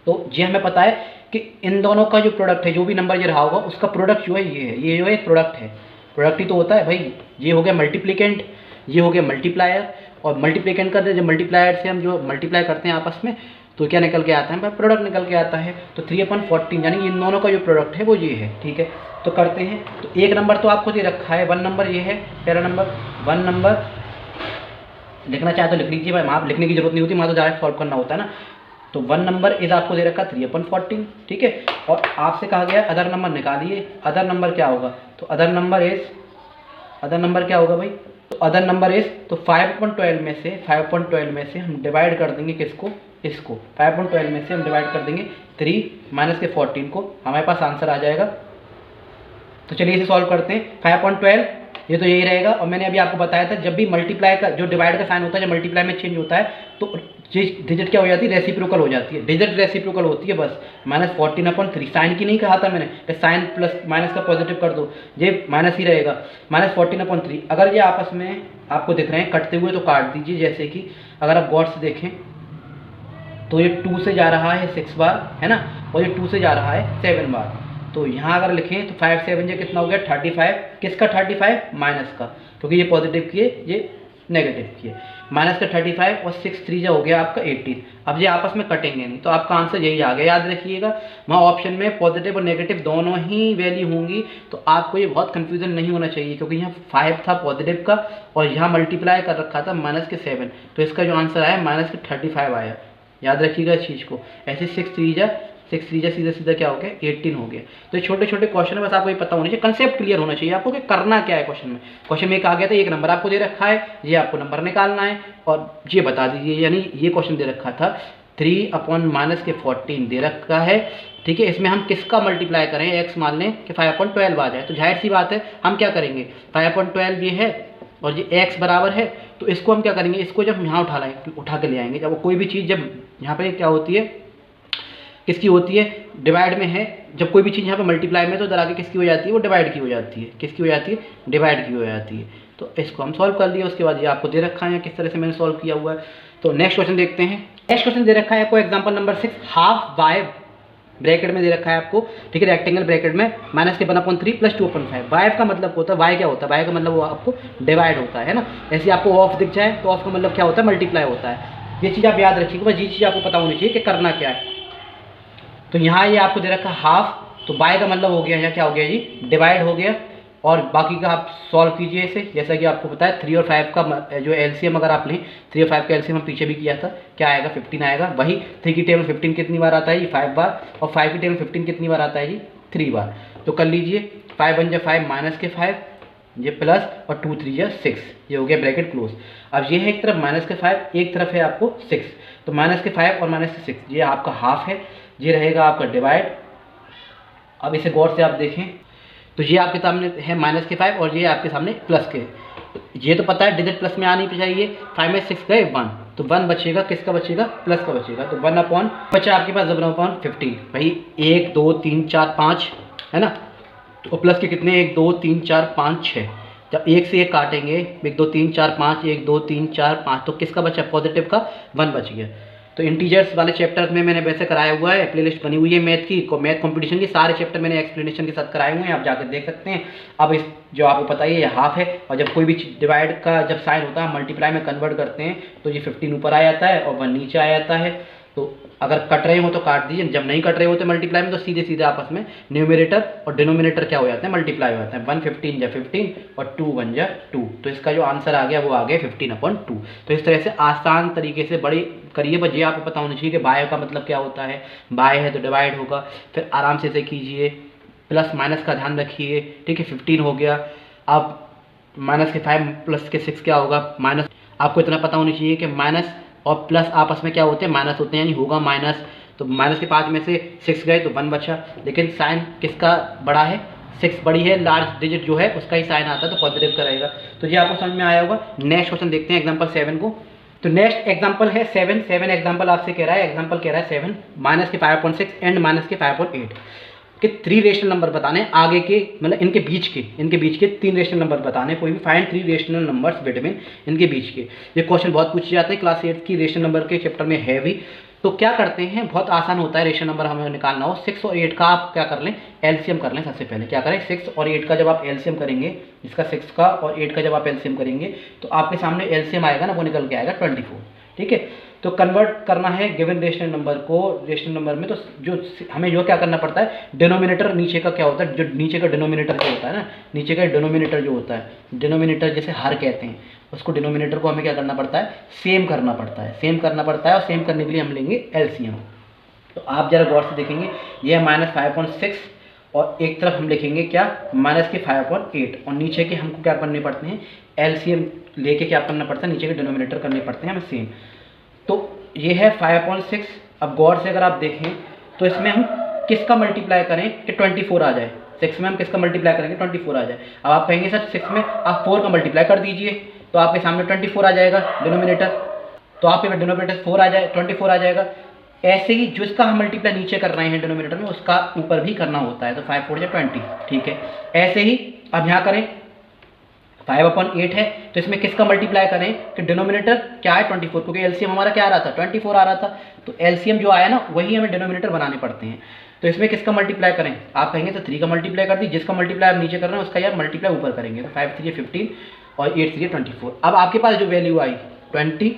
तो ये हमें पता है कि इन दोनों का जो प्रोडक्ट है, जो भी नंबर ये रहा होगा उसका प्रोडक्ट जो है ये है, ये जो है प्रोडक्ट है। प्रोडक्ट ही तो होता है भाई। ये हो गया मल्टीप्लिकेंट, ये हो गया मल्टीप्लायर, और मल्टीप्लिकेंट का जब मल्टीप्लायर से हम जो मल्टीप्लाई करते हैं आपस में, तो क्या निकल के आता है भाई, प्रोडक्ट निकल के आता है। तो 3/14 यानी इन दोनों का जो प्रोडक्ट है वो ये है, ठीक है। तो करते हैं। तो एक नंबर तो आपको दे रखा है, 1 नंबर ये है, पहला नंबर 1 नंबर लिखना चाहे तो लिख लीजिए भाई, वहाँ लिखने की जरूरत नहीं होती, वहाँ तो डायरेक्ट सॉल्व करना होता है ना। तो 1 नंबर इज आपको दे रखा 3/14, ठीक है। और आपसे कहा गया अदर नंबर निकालिए। अदर नंबर क्या होगा, तो अदर नंबर क्या होगा भाई, तो अदर नंबर इज, तो 5/12 में से हम डिवाइड कर देंगे किसको, इसको। 5/12 में से हम डिवाइड कर देंगे 3 माइनस के 14 को, हमारे पास आंसर आ जाएगा। तो चलिए इसे सॉल्व करते हैं। 5/12 ये तो यही रहेगा। और मैंने अभी आपको बताया था, जब भी मल्टीप्लाई का जो डिवाइड का साइन होता है, जब मल्टीप्लाई में चेंज होता है तो डिजिट क्या हो जाती है, रेसिप्रोकल हो जाती है। डिजिट रेसिप्रोकल होती है बस। -14/3 साइन की नहीं कहा था मैंने कि साइन प्लस माइनस का पॉजिटिव कर दो, ये माइनस ही रहेगा। -14/3 अगर ये आपस में आपको दिख रहे हैं कटते हुए तो काट दीजिए। जैसे कि अगर आप गौर से देखें तो ये 2 से जा रहा है 6 बार, है ना, और ये 2 से जा रहा है 7 बार। तो यहाँ अगर लिखें तो 5 7 ये कितना हो गया, 35। किसका 35, माइनस का, क्योंकि ये पॉजिटिव किए ये नेगेटिव किए। माइनस का 35 और 6 3 हो गया आपका 18। अब ये आपस में कटेंगे नहीं, तो आपका आंसर यही आ गया। याद रखिएगा, वहाँ ऑप्शन में पॉजिटिव और नेगेटिव दोनों ही वैल्यू होंगी, तो आपको ये बहुत कन्फ्यूजन नहीं होना चाहिए, क्योंकि यहाँ 5 था पॉजिटिव का और यहाँ मल्टीप्लाई कर रखा था -7, तो इसका जो आंसर आया -35 आया। याद रखिएगा इस चीज़ को। ऐसे 6 3 सीधा सीधा क्या हो गया, 18 हो गया। तो ये छोटे छोटे क्वेश्चन है, बस आपको ये पता होना चाहिए, कंसेप्ट क्लियर होना चाहिए आपको कि करना क्या है। क्वेश्चन में आ गया था, एक नंबर आपको दे रखा है, ये आपको नंबर निकालना है और ये बता दीजिए। यानी ये क्वेश्चन दे रखा था 3/-14 दे रखा है, ठीक है। इसमें हम किसका मल्टीप्लाई करें, x मान लें कि 5/12 आ जाए। तो जाहिर सी बात है हम क्या करेंगे, 5/12 ये है और ये x बराबर है, तो इसको हम क्या करेंगे, इसको जब हम यहाँ उठा के ले आएंगे। जब कोई भी चीज़ जब यहाँ पे क्या होती है, किसकी होती है, डिवाइड में है। जब कोई भी चीज़ यहाँ पे मल्टीप्लाई में तो इधर आके किसकी हो जाती है, वो डिवाइड की हो जाती है। किसकी हो जाती है, डिवाइड की हो जाती है। तो इसको हम सॉल्व कर लिए। उसके बाद ये आपको दे रखा है किस तरह से मैंने सॉल्व किया हुआ है। तो नेक्स्ट क्वेश्चन देखते हैं। नेक्स्ट क्वेश्चन दे रखा है आपको example number 6, half bye bracket में दे रखा है आपको, ठीक है, रेक्टेंगल ब्रैकेट में -1/3 + 2/5। वाई का मतलब होता है, वाई क्या होता है, वाई का मतलब वो आपको डिवाइड होता है ना। ऐसे आपको ऑफ दिख जाए तो ऑफ का मतलब क्या होता है, मल्टीप्लाई होता है। ये चीज़ आप याद रखिएगा, बस ये चीज़ आपको पता होनी चाहिए कि करना क्या है। तो यहाँ ये आपको दे रखा है हाफ, तो बाय का मतलब हो गया यहाँ क्या हो गया जी, डिवाइड हो गया। और बाकी का आप सॉल्व कीजिए इसे, जैसा कि आपको पता है 3 और 5 का जो एलसीएम अगर आप लें, 3 और 5 का एलसीएम हम पीछे भी किया था, क्या आएगा 15 आएगा। वही 3 की टेबल 15 कितनी बार आता है जी, 5 बार, और 5 की टेबल 15 कितनी बार आता है जी, 3 बार। तो कर लीजिए, 5 × 5 -5, ये प्लस और 2 3 6, ये हो गया ब्रैकेट क्लोज। अब ये है एक तरफ माइनस के 5, एक तरफ है आपको 6, तो माइनस के 5 और माइनस के 6 ये आपका हाफ है, ये रहेगा आपका डिवाइड। अब इसे गौर से आप देखें तो ये आपके सामने है माइनस के 5 और ये आपके सामने प्लस के, ये तो पता है डिजिट प्लस में आनी चाहिए। 5 में 6 गए 1, तो 1 बचेगा, किसका बचेगा, प्लस का बचेगा, तो 1 अपॉन बचा आपके पास 1/15। भाई 1 2 3 4 5 है ना, तो प्लस के कितने 1 2 3 4 5 6, जब 1 से 1 काटेंगे 1 2 3 4 5, 1 2 3 4 5, तो किसका बचा, पॉजिटिव का 1 बच गया। तो इंटीजर्स वाले चैप्टर में मैंने वैसे कराया हुआ है, प्लेलिस्ट बनी हुई है मैथ की, मैथ कंपटीशन की, सारे चैप्टर मैंने एक्सप्लेनेशन के साथ कराए हुए हैं, आप जाकर देख सकते हैं। अब इस जो आपको पता ही है ये हाफ है, और जब कोई भी डिवाइड का जब साइन होता है मल्टीप्लाई में कन्वर्ट करते हैं तो ये 15 ऊपर आ जाता है और 1 नीचे आ जाता है। तो अगर कट रहे हो तो काट दीजिए, जब नहीं कट रहे होते मल्टीप्लाई में तो सीधे सीधे आपस में न्यूमरेटर और डिनोमिनेटर क्या हो जाते हैं, मल्टीप्लाई हो जाते हैं। 1 15 जा 15 और 2 1 जा 2, तो इसका जो आंसर आ गया वो आ गया 15/2। तो इस तरह से आसान तरीके से बड़ी करिए, बस ये आपको पता होना चाहिए कि बाय का मतलब क्या होता है, बाय है तो डिवाइड होगा, फिर आराम से इसे कीजिए, प्लस माइनस का ध्यान रखिए, ठीक है। 15 हो गया, अब माइनस के 5 प्लस के 6 क्या होगा, माइनस, आपको इतना पता होना चाहिए कि माइनस और प्लस आपस में क्या होते हैं, माइनस होते हैं, यानी होगा माइनस। तो माइनस के 5 में से 6 गए तो 1 बचा, लेकिन साइन किसका बड़ा है, 6 बड़ी है, लार्ज डिजिट जो है उसका ही साइन आता है, तो पॉजिटिव का रहेगा। तो ये आपको समझ में आया होगा। नेक्स्ट क्वेश्चन देखते हैं एग्जाम्पल 7 को। तो नेक्स्ट एग्जाम्पल है 7 एग्जाम्पल आपसे कह रहा है, एग्जाम्पल कह रहा है 7 माइनस के 5/6 एंड माइनस के 5/8 के 3 रेशनल नंबर बताने, आगे के मतलब इनके बीच के 3 रेशनल नंबर बताने, कोई भी फाइंड 3 रेशनल नंबर्स बिटवीन इनके बीच के। ये क्वेश्चन बहुत पूछे जाते हैं, क्लास 8 की रेशनल नंबर के चैप्टर में है भी। तो क्या करते हैं, बहुत आसान होता है, रेशनल नंबर हमें निकालना हो 6 और 8 का आप क्या कर लें, एलसीएम कर लें। सबसे पहले क्या करें, 6 और 8 का जब आप एलसीएम करेंगे, इसका 6 का और 8 का जब आप एलसीएम करेंगे तो आपके सामने एलसीएम आएगा ना, वो निकल के आएगा 24, ठीक है। तो कन्वर्ट करना है गिवन रेशनल नंबर को रेशनल नंबर में, तो जो हमें जो क्या करना पड़ता है, डिनोमिनेटर नीचे का क्या होता है, जो नीचे का डिनोमिनेटर जो होता है ना, नीचे का डिनोमिनेटर जो होता है, डिनोमिनेटर जैसे हर कहते हैं उसको, डिनोमिनेटर को हमें क्या करना पड़ता है, सेम करना पड़ता है, सेम करना पड़ता है। और सेम करने के लिए हम लेंगे एलसीएम। तो आप जरा गौर से देखेंगे, ये है -5/6 और एक तरफ हम लिखेंगे क्या, माइनस के 5/8 और नीचे के हमको क्या करने पड़ते हैं, एलसीएम लेके क्या करना पड़ता है, नीचे के डिनोमिनेटर करने पड़ते हैं हमें सेम। तो ये है 5/6। अब गौर से अगर आप देखें तो इसमें हम किसका मल्टीप्लाई करें कि 24 आ जाए, 6 में हम किसका मल्टीप्लाई करेंगे, 24 आ जाए। अब आप कहेंगे सर 6 में आप 4 का मल्टीप्लाई कर दीजिए, तो आपके सामने 24 आ जाएगा डिनोमिनेटर, तो आपके डिनोमिनेटर 4 आ जाए, 24 आ जाएगा। ऐसे ही जो इसका हम मल्टीप्लाई नीचे कर रहे हैं डिनोमिनेटर में, उसका ऊपर भी करना होता है, तो 5 4 जा 20, ठीक है। ऐसे ही अब यहाँ करें 5/8 है, तो इसमें किसका मल्टीप्लाई करें कि डिनोमिनेटर क्या है 24, क्योंकि एलसीएम हमारा क्या आ रहा था, 24 आ रहा था, तो एलसीएम जो आया ना वही हमें डिनोमिनेटर बनाने पड़ते हैं। तो इसमें किसका मल्टीप्लाई करें, आप कहेंगे तो 3 का मल्टीप्लाई कर दी, जिसका मल्टीप्लाई आप नीचे कर रहे हैं उसका यार मल्टीप्लाई ऊपर करेंगे, तो 5 3 15 और 8 3 24। अब आपके पास जो वैल्यू आई 20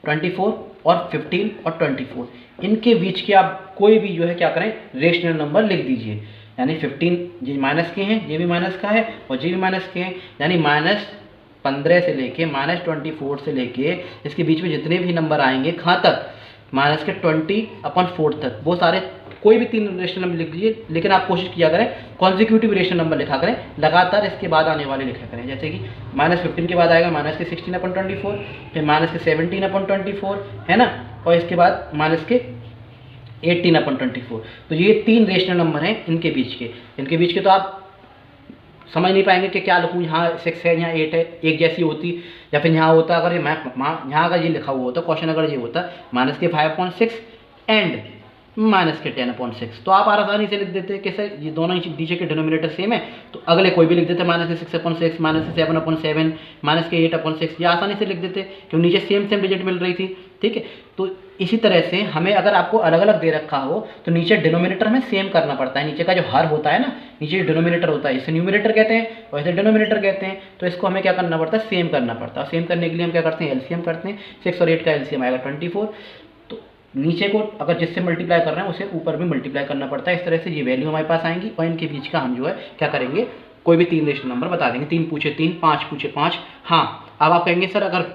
24 और 15 और 24, इनके बीच के आप कोई भी जो है क्या करें, रेशनल नंबर लिख दीजिए। यानी 15 ये माइनस के हैं, ये भी माइनस का है और ये भी माइनस के हैं, यानी -15 से लेके -24 से लेके इसके बीच में जितने भी नंबर आएंगे कहाँ तक, -20/4 तक, वो सारे कोई भी 3 रेशनल नंबर लिख लीजिए। लेकिन आप कोशिश किया करें कॉन्जिक्यूटिव रेशनल नंबर लिखा करें, लगातार इसके बाद आने वाले लिखा करें। जैसे कि -15 के बाद आएगा -16/24, फिर -17/24 है ना, और इसके बाद -18/24। तो ये 3 रेशनल नंबर हैं इनके बीच के तो आप समझ नहीं पाएंगे कि क्या लिखूँ, यहाँ 6 है यहाँ 8 है, एक जैसी होती, या फिर यहाँ होता अगर ये यहाँ अगर ये लिखा हुआ होता क्वेश्चन, अगर ये होता -5/6 एंड -10/6, तो आप आसानी से लिख देते कि सर ये दोनों नीचे के डिनोमिनेटर सेम है, तो अगले कोई भी लिख देते -6/6, -7/7, -8/6, ये आसानी से लिख देते क्योंकि नीचे सेम डिजिट मिल रही थी, ठीक है। तो इसी तरह से हमें अगर आपको अलग अलग दे रखा हो तो नीचे डिनोमिनेटर में सेम करना पड़ता है, नीचे का जो हर होता है ना, नीचे डिनोमिनेटर होता है, इसे न्यूमरेटर कहते हैं और इसे डिनोमिनेटर कहते हैं। तो इसको हमें क्या करना पड़ता है, सेम करना पड़ता है। सेम करने के लिए हम क्या करते हैं, एलसीएम करते हैं। 6 और 8 का एलसीएम आएगा 24, तो नीचे को अगर जिससे मल्टीप्लाई कर रहे हैं उसे ऊपर भी मल्टीप्लाई करना पड़ता है। इस तरह से ये वैल्यू हमारे पास आएंगी और इनके बीच का हम जो है क्या करेंगे, कोई भी 3 रेशनल नंबर बता देंगे। 3 पूछे 3, 5 पूछे 5। हाँ, अब आप कहेंगे सर अगर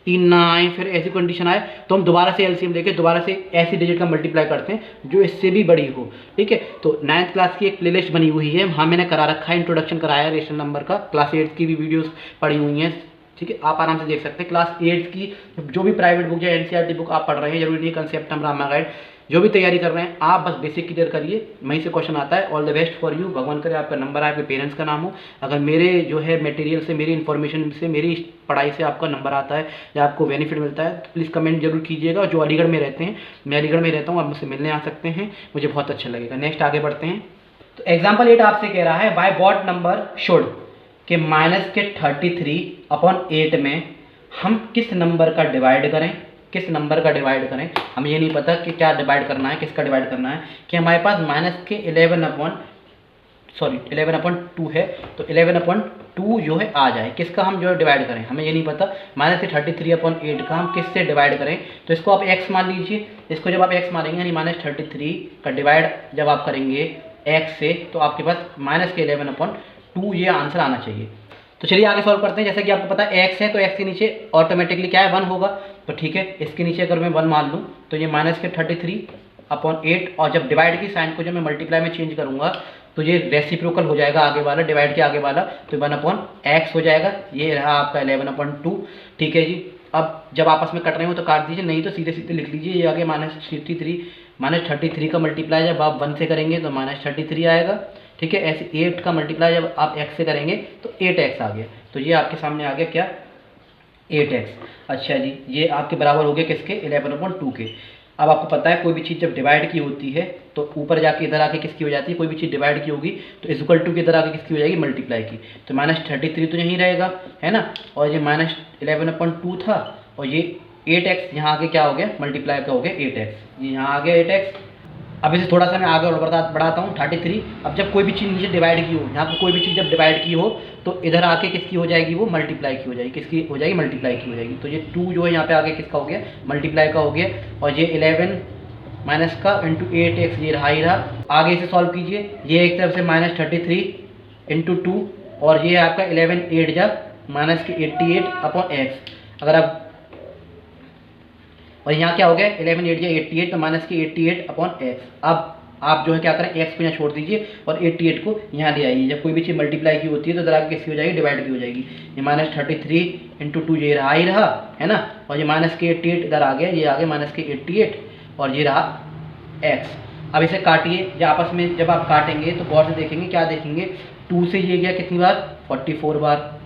9, फिर ऐसी कंडीशन आए तो हम दोबारा से एलसीएम लेके दोबारा से ऐसी डिजिट का मल्टीप्लाई करते हैं जो इससे भी बड़ी हो। ठीक है, तो 9th क्लास की एक प्लेलिस्ट बनी हुई है, हाँ मैंने करा रखा है, इंट्रोडक्शन कराया है रेशनल नंबर का, क्लास 8 की भी वीडियोस पड़ी हुई हैं। ठीक है, आप आराम से देख सकते हैं। क्लास 8 की जो भी प्राइवेट बुक या एनसीईआरटी बुक आप पढ़ रहे हैं, जरूरी नहीं कंसेप्ट हम रामा गाइड जो भी तैयारी कर रहे हैं, आप बस बेसिक क्लियर करिए, वहीं से क्वेश्चन आता है। All the best for you, भगवान करे आपका नंबर आए, आपके पेरेंट्स का नाम हो। अगर मेरे जो है मटेरियल से, मेरी इन्फॉर्मेशन से, मेरी पढ़ाई से आपका नंबर आता है या आपको बेनिफिट मिलता है तो प्लीज़ कमेंट जरूर कीजिएगा। जो अलीगढ़ में रहते हैं, मैं अलीगढ़ में रहता हूँ, आप मुझसे मिलने आ सकते हैं, मुझे बहुत अच्छा लगेगा। नेक्स्ट आगे बढ़ते हैं। तो एग्जाम्पल 8 आपसे कह रहा है बाय व्हाट नंबर शुड के -33/8 में हम किस नंबर का डिवाइड करें, किस नंबर का डिवाइड करें। हमें ये नहीं पता कि क्या डिवाइड करना है, किसका डिवाइड करना है, कि हमारे पास -11/2 है, तो 11/2 जो है आ जाए, किसका हम जो है डिवाइड करें, हमें ये नहीं पता। -33/8 का हम किससे डिवाइड करें, तो इसको आप x मान लीजिए। इसको जब आप x मानेंगे यानी -33 का डिवाइड जब आप करेंगे x से, तो आपके पास -11/2 ये आंसर आना चाहिए। तो चलिए आगे सॉल्व करते हैं। जैसा कि आपको पता है x है तो x के नीचे ऑटोमेटिकली क्या है, 1 होगा। तो ठीक है, इसके नीचे अगर मैं 1 मान लूँ तो ये -33/8, और जब डिवाइड की साइन को जब मैं मल्टीप्लाई में चेंज करूँगा तो ये रेसिप्रोकल हो जाएगा आगे वाला, डिवाइड के आगे वाला, तो 1/x हो जाएगा। ये रहा आपका 11/2। ठीक है जी, अब जब आपस में कट रहे हो तो काट दीजिए, नहीं तो सीधे सीधे लिख लीजिए। ये आगे -33 का मल्टीप्लाई जब आप 1 से करेंगे तो -33 आएगा। ठीक है, ऐसे 8 का मल्टीप्लाई जब आप x से करेंगे तो 8x आ गया। तो ये आपके सामने आ गया क्या, 8x। अच्छा जी, ये आपके बराबर हो गया किसके, 11/2 के। अब आपको पता है कोई भी चीज़ जब डिवाइड की होती है तो ऊपर जाके इधर आके किसकी हो जाती है, कोई भी चीज़ डिवाइड की होगी तो इक्वल टू के इधर आके किसकी हो जाएगी, मल्टीप्लाई की। तो -33 तो यहीं रहेगा, है ना, और ये -11/2 था, और ये 8x यहाँ आगे क्या हो गया, मल्टीप्लाई का हो गया 8x, ये यहाँ आ गया 8x। अब इसे थोड़ा सा मैं आगे और बढ़ाता हूँ 33। अब जब कोई भी चीज़ नीचे डिवाइड की हो, यहाँ पर कोई भी चीज़ जब डिवाइड की हो तो इधर आके किसकी हो जाएगी, वो मल्टीप्लाई की हो जाएगी, किसकी हो जाएगी, मल्टीप्लाई की हो जाएगी। तो ये 2 जो है यहाँ पे आगे किसका हो गया, मल्टीप्लाई का हो गया, और ये 11 माइनस का इंटू 8x ये रहा ही रहा। आगे इसे सॉल्व कीजिए, ये एक तरफ से -33 इंटू 2, और ये आपका 11/8 जब -88/x। अगर आप, और यहाँ क्या हो गया, 11/8 या 88, तो -88/x। अब आप जो है क्या करें, x को यहाँ छोड़ दीजिए और 88 को यहाँ ले आइए। जब कोई भी चीज़ मल्टीप्लाई की होती है तो इधर आगे किसकी हो जाएगी, डिवाइड की हो जाएगी। ये -33 इंटू 2 ये रहा ही रहा, है ना, और ये -88 इधर आ गया, ये आ गया -88, और ये रहा x। अब इसे काटिए, या आपस में जब आप काटेंगे तो गौर से देखेंगे, क्या देखेंगे, 2 से ये गया कितनी बार, 44 बार,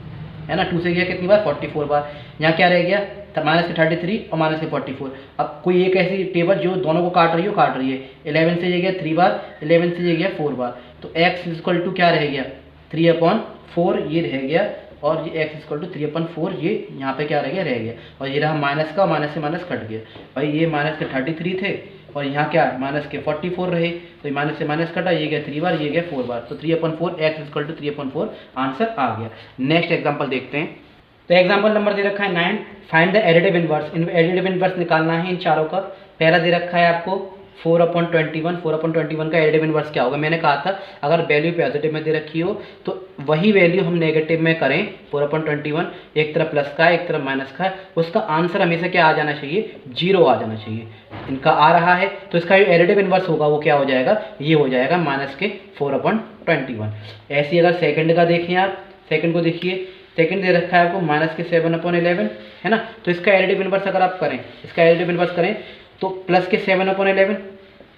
है ना, 2 से गया कितनी बार, 44 बार। यहाँ क्या रह गया, -33 और -44। अब कोई एक ऐसी टेबल जो दोनों को काट रही है, 11 से ये गया 3 बार, 11 से ये गया 4 बार, तो x इक्वल टू क्या रह गया, 3/4 ये रह गया, और ये x इक्वल टू 3/4 ये यहाँ पे क्या रह गया, और ये रहा माइनस का, माइनस से माइनस कट गया। भाई ये -33 थे और यहाँ क्या -44 रहे, तो ये माइनस से माइनस कटा, ये गया 3 बार, ये गया 4 बार, तो 3/4 x इक्वल टू 3/4 आंसर आ गया। नेक्स्ट एग्जाम्पल देखते हैं। तो एग्जाम्पल नंबर दे रखा है 9, find the additive inverse. In additive inverse निकालना है इन चारों का। पहला दे रखा है आपको 4/21, 4/21 का एडिटिव इनवर्स क्या होगा। मैंने कहा था अगर वैल्यू पॉजिटिव में दे रखी हो तो वही वैल्यू हम नेगेटिव में करें। 4/21 एक तरफ प्लस का है, एक तरफ माइनस का है, उसका आंसर हमेशा क्या आ जाना चाहिए, 0 आ जाना चाहिए। इनका आ रहा है तो इसका जो एडिटिव इनवर्स होगा वो क्या हो जाएगा, ये हो जाएगा -4/21। ऐसे अगर सेकंड का देखें आप, सेकंड को देखिए, सेकंड दे रखा है आपको -7/11, है ना, तो इसका एडिटिव इनवर्स अगर आप करें, इसका एडिटिव इनवर्स करें तो +7/11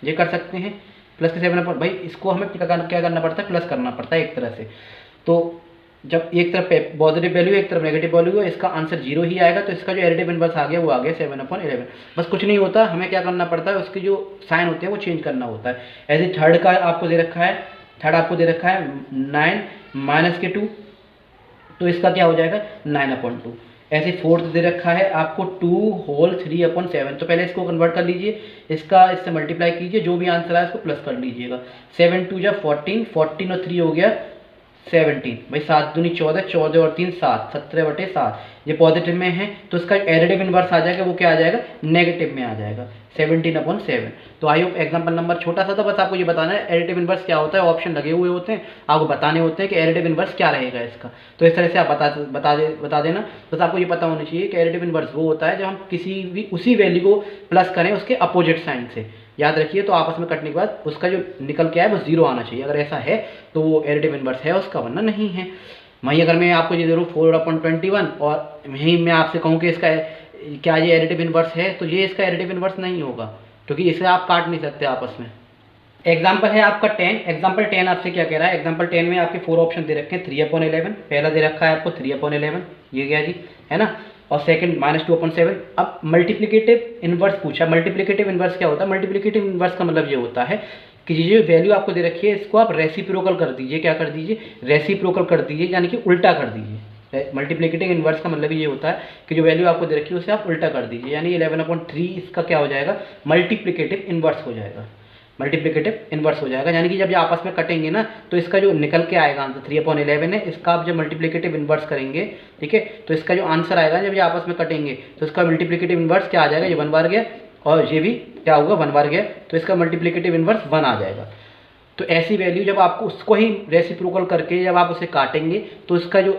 ये कर सकते हैं। +7, भाई इसको हमें क्या करना पड़ता है, प्लस करना पड़ता है एक तरह से। तो जब एक तरफ पॉजिटिव वैल्यू एक तरफ नेगेटिव वैल्यू है, इसका आंसर 0 ही आएगा। तो इसका जो एडिटिव इनवर्स आ गया वो आ गया 7/11। बस कुछ नहीं होता, हमें क्या करना पड़ता है, उसके जो साइन होते हैं वो चेंज करना होता है। ऐसे थर्ड का आपको दे रखा है, 9 - 2, तो इसका क्या हो जाएगा 9/2। ऐसे फोर्थ दे रखा है आपको 2/3/7, तो पहले इसको कन्वर्ट कर लीजिए, इससे मल्टीप्लाई कीजिए, जो भी आंसर आए इसको प्लस कर लीजिएगा। 7 × 2 = 14, 14 और 3 हो गया 17। भाई 7 दूनी 14, 14 और 3 7, 17/7। ये पॉजिटिव में है तो इसका एडिटिव इनवर्स आ जाएगा, वो क्या आ जाएगा, नेगेटिव में आ जाएगा, 17/7। तो आई होप एग्जाम्पल नंबर छोटा सा था, बस आपको ये बताना है एडिटिव इनवर्स क्या होता है, ऑप्शन लगे हुए होते हैं, आपको बताने होते हैं कि एडिटिव इनवर्स क्या रहेगा इसका। तो इस तरह से आप बता देना। बस आपको ये पता होना चाहिए कि एडिटिव इनवर्स वो होता है जब हम किसी भी उसी वैल्यू को प्लस करें उसके अपोजिट साइन से। याद रखिए, तो आपस में कटने के बाद उसका जो निकल के आए वो 0 आना चाहिए। अगर ऐसा है तो वो एडिटिव इनवर्स है उसका, वरना नहीं है। वहीं अगर मैं आपको ये दे दूँ 4/21 और वहीं मैं आपसे कहूँ कि इसका क्या ये एडिटिव इनवर्स है, तो ये इसका एडिटिव इनवर्स नहीं होगा, क्योंकि इसे आप काट नहीं सकते आपस में। एग्जाम्पल है आपका 10। एग्जाम्पल 10 आपसे क्या कह रहा है, एग्जाम्पल 10 में आपके 4 ऑप्शन दे रखे हैं। 3/11 पहला दे रखा है आपको 3/11, ये गया जी, है ना। और सेकंड -2/7। अब मल्टीप्लिकेटिव इनवर्स पूछा। मल्टीप्लिकेटिव इनवर्स क्या होता है, मल्टीप्लिकेटिव इनवर्स का मतलब ये होता है कि ये जो वैल्यू आपको दे रखी है इसको आप रेसिप्रोकल कर दीजिए। क्या कर दीजिए, रेसिप्रोकल कर दीजिए, यानी कि उल्टा कर दीजिए। मल्टीप्लिकेटिव इनवर्स का मतलब ये होता है कि जो वैल्यू आपको दे रखी है उसे आप उल्टा कर दीजिए, यानी 11/3 इसका क्या हो जाएगा, मल्टीप्लिकेटिव इनवर्स हो जाएगा। मल्टीप्लिकेटिव इनवर्स हो जाएगा, यानी कि जब ये आपस में कटेंगे ना तो इसका जो निकल के आएगा आंसर 3/11 है, इसका आप जब मल्टीप्लिकेटिव इनवर्स करेंगे, ठीक है, तो इसका जो आंसर आएगा जब ये आपस में कटेंगे तो इसका मल्टीप्लिकेटिव इनवर्स क्या आ जाएगा, ये 1 बार गया और ये भी क्या होगा 1 बार गया, तो इसका मल्टीप्लिकेटिव इनवर्स 1 आ जाएगा। तो ऐसी वैल्यू जब आपको उसको ही रेसिप्रोकल करके जब आप उसे काटेंगे तो इसका जो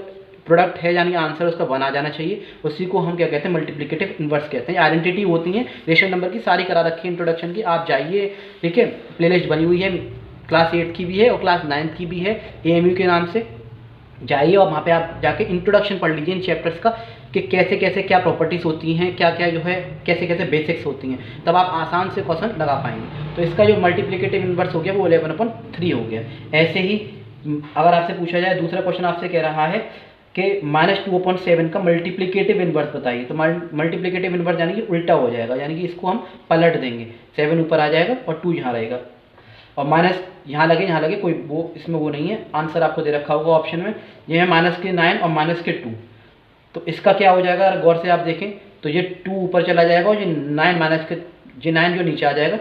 प्रोडक्ट है यानी आंसर उसका 1 आ जाना चाहिए। उसी को हम क्या कहते हैं, मल्टीप्लिकेटिव इनवर्स कहते हैं। आइडेंटिटी होती है रेशनल नंबर की, सारी करा रखी है इंट्रोडक्शन की, आप जाइए, ठीक है। प्लेलिस्ट बनी हुई है, क्लास 8 की भी है और क्लास 9 की भी है, AMU के नाम से जाइए और वहाँ पे आप जाके इंट्रोडक्शन पढ़ लीजिए इन चैप्टर्स का, कि कैसे कैसे क्या प्रॉपर्टीज़ होती हैं, क्या क्या जो है कैसे कैसे बेसिक्स होती हैं, तब आप आसान से क्वेश्चन लगा पाएंगे। तो इसका जो मल्टीप्लिकेटिव इनवर्स हो गया वो 11/3 हो गया। ऐसे ही अगर आपसे पूछा जाए, दूसरा क्वेश्चन आपसे कह रहा है कि -2/7 का मल्टीप्लिकेटिव इनवर्स बताइए। तो मल्टीप्लिकेटिव इनवर्स यानी कि उल्टा हो जाएगा, यानी कि इसको हम पलट देंगे, 7 ऊपर आ जाएगा और 2 यहाँ रहेगा और माइनस यहाँ लगे, कोई वो इसमें वो नहीं है। आंसर आपको दे रखा होगा ऑप्शन में, ये है -9 और -2। तो इसका क्या हो जाएगा, अगर गौर से आप देखें तो ये 2 ऊपर चला जाएगा और ये 9 जो नीचे आ जाएगा।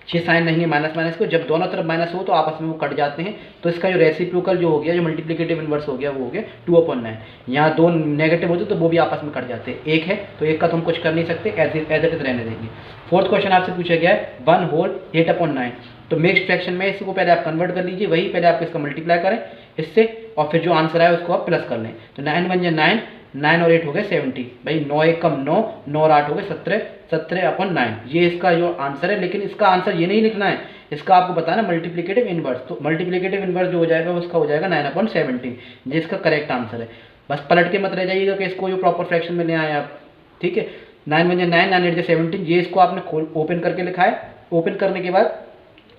6 साइन नहीं है माइनस माइनस को, जब दोनों तरफ माइनस हो तो आपस में वो कट जाते हैं। तो इसका जो रेसिप्रोकल जो हो गया, जो मल्टीप्लिकेटिव इनवर्स हो गया, वो हो गया 2/9। यहाँ 2 नेगेटिव होते तो वो भी आपस में कट जाते हैं। 1 है तो 1 का तो हम कुछ कर नहीं सकते, एज इट इज रहने देंगे। फोर्थ क्वेश्चन आपसे पूछा गया है 1/8/9। तो मिक्स्ड फ्रैक्शन में इसको पहले आप कन्वर्ट कर लीजिए, वही पहले आप इसका मल्टीप्लाई करें इससे और फिर जो आंसर आए उसको आप प्लस कर लें। तो 9 1 9, 9 और 8 हो गए 70। भाई 9 1 कम 9, 9 और 8 हो गए 17, 17/9। ये इसका जो आंसर है, लेकिन इसका आंसर ये नहीं लिखना है, इसका आपको बताना मल्टीप्लिकेटिव इनवर्स। तो मल्टीप्लिकेटिव इनवर्स जो हो जाएगा उसका हो जाएगा 9/17, जिसका करेक्ट आंसर है। बस पलट के मत रह जाइएगा कि इसको जो प्रॉपर फ्रैक्शन में ले आए आप, ठीक है। 9 1 9, 9 8 17, ये इसको आपने ओपन करके लिखा है। ओपन करने के बाद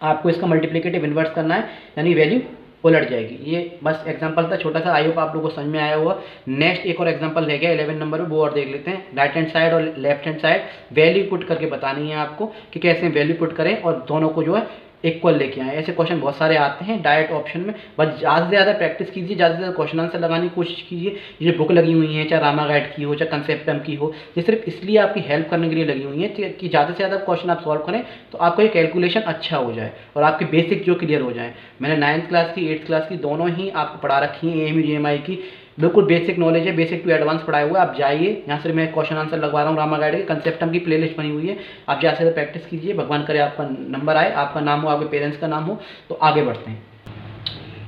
आपको इसका मल्टीप्लिकेटिव इनवर्स करना है, यानी वैल्यू उलट जाएगी। ये बस एग्जांपल था छोटा सा, आई होप आप लोगों को समझ में आया होगा। नेक्स्ट एक और एग्जांपल रह गया 11 नंबर में, वो और देख लेते हैं। राइट हैंड साइड और left hand side value put करके बतानी है आपको कि कैसे वैल्यू पुट करें और दोनों को जो है इक्वल लेके आए। ऐसे क्वेश्चन बहुत सारे आते हैं डायरेक्ट ऑप्शन में, बस ज़्यादा से ज़्यादा प्रैक्टिस कीजिए, ज़्यादा से ज़्यादा क्वेश्चन आंसर लगाने की कोशिश कीजिए। ये बुक लगी हुई है, चाहे रामा गाइड की हो, चाहे कंसेप्टम की हो, ये सिर्फ इसलिए आपकी हेल्प करने के लिए लगी हुई है कि ज़्यादा से ज़्यादा क्वेश्चन आप सॉल्व करें तो आपका ये कैलकुलेशन अच्छा हो जाए और आपके बेसिक जो क्लियर हो जाए। मैंने 9th क्लास की 8th क्लास की दोनों ही आपको पढ़ा रखी हैं, AMU GMI की बिल्कुल बेसिक नॉलेज है, बेसिक टू एडवांस पढ़ाए हुए। आप जाइए, यहाँ से मैं क्वेश्चन आंसर लगवा रहा हूँ रामा गाइड के, कंसेप्टम की प्लेलिस्ट बनी हुई है, आप जैसे से प्रैक्टिस कीजिए। भगवान करे आपका नंबर आए, आपका नाम हो, आपके पेरेंट्स का नाम हो, तो आगे बढ़ते हैं।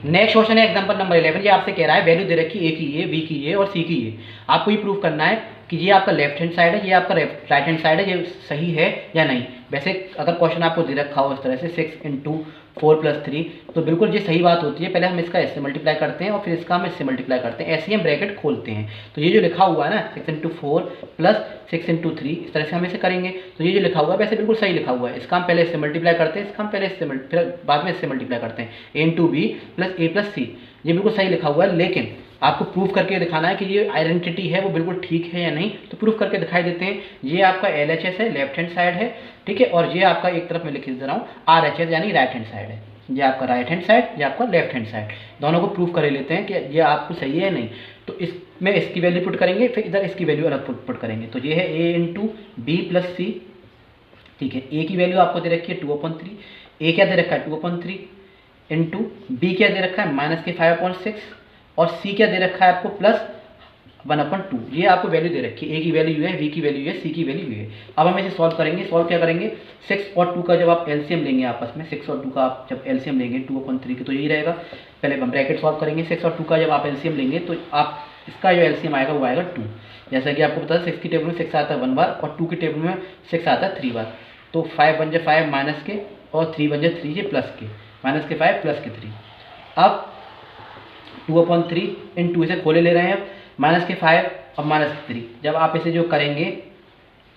नेक्स्ट क्वेश्चन है एग्जांपल नंबर 11। ये आपसे कह रहा है वैल्यू दे रखी A की A, B की A और C की A। आपको ये प्रूव करना है कि ये आपका लेफ्ट हैंड साइड है, ये आपका राइट हैंड साइड है, ये सही है या नहीं। वैसे अगर क्वेश्चन आपको दे रखा हो इस तरह से 6 × 4 + 3, तो बिल्कुल ये सही बात होती है। पहले हम इसका इससे मल्टीप्लाई करते हैं और फिर इसका हम इससे मल्टीप्लाई करते हैं, ऐसे ही हम ब्रैकेट खोलते हैं। तो ये जो लिखा हुआ है ना 6 × 4 + 6 × 3, इस तरह से हम इसे करेंगे। तो ये जो लिखा हुआ है वैसे बिल्कुल सही लिखा हुआ है, इसका हम पहले इससे मल्टीप्लाई करते हैं, इसका हम पहले इससे फिर बाद में इससे मल्टीप्लाई करते हैं। A × B + A + C, ये बिल्कुल सही लिखा हुआ है, लेकिन आपको प्रूफ करके दिखाना है कि ये आइडेंटिटी है वो बिल्कुल ठीक है या नहीं। तो प्रूफ करके दिखाई देते हैं। ये आपका LHS है, लेफ्ट हैंड साइड है, ठीक है, और ये आपका एक तरफ में लिख दे रहा हूँ RHS यानी राइट हैंड साइड है। ये आपका राइट हैंड साइड, ये आपका लेफ्ट हैंड साइड, दोनों को प्रूफ कर लेते हैं कि ये आपको सही है या नहीं। तो इसमें इसकी वैल्यू पुट करेंगे, फिर इधर इसकी वैल्यू अलग पुट करेंगे। तो ये है A × B + C, ठीक है। A की वैल्यू आपको दे रखी है 2/3, A क्या दे रखा है 2/3, इंटू बी क्या दे रखा है माइनस के 5/6 और सी क्या दे रखा है आपको प्लस 1/2। ये आपको वैल्यू दे रखी है, ए की वैल्यू यू है, बी की वैल्यू है, सी की वैल्यू यू है। अब हम इसे सॉल्व करेंगे। सॉल्व क्या करेंगे, 6 और 2 का जब आप एलसीएम लेंगे आपस में, 6 और 2 का आप जब एलसीएम लेंगे 2/3 के, तो यही रहेगा। पहले हम ब्रैकेट सॉल्व करेंगे। 6 और 2 का जब आप एलसीएम लेंगे तो आप इसका जो एलसीएम आएगा वो आएगा 2। जैसा कि आपको पता है 6 की टेबल में 6 आता है 1 बार और 2 की टेबल में 6 आता है 3 बार। तो 5 बन जाए 5 माइनस के और 3 बन जाए 3 ये प्लस के, माइनस के 5 प्लस के 3। अब 2/3 इन 2 इसे खोले ले रहे हैं, माइनस के 5 और माइनस के 3। जब आप इसे जो करेंगे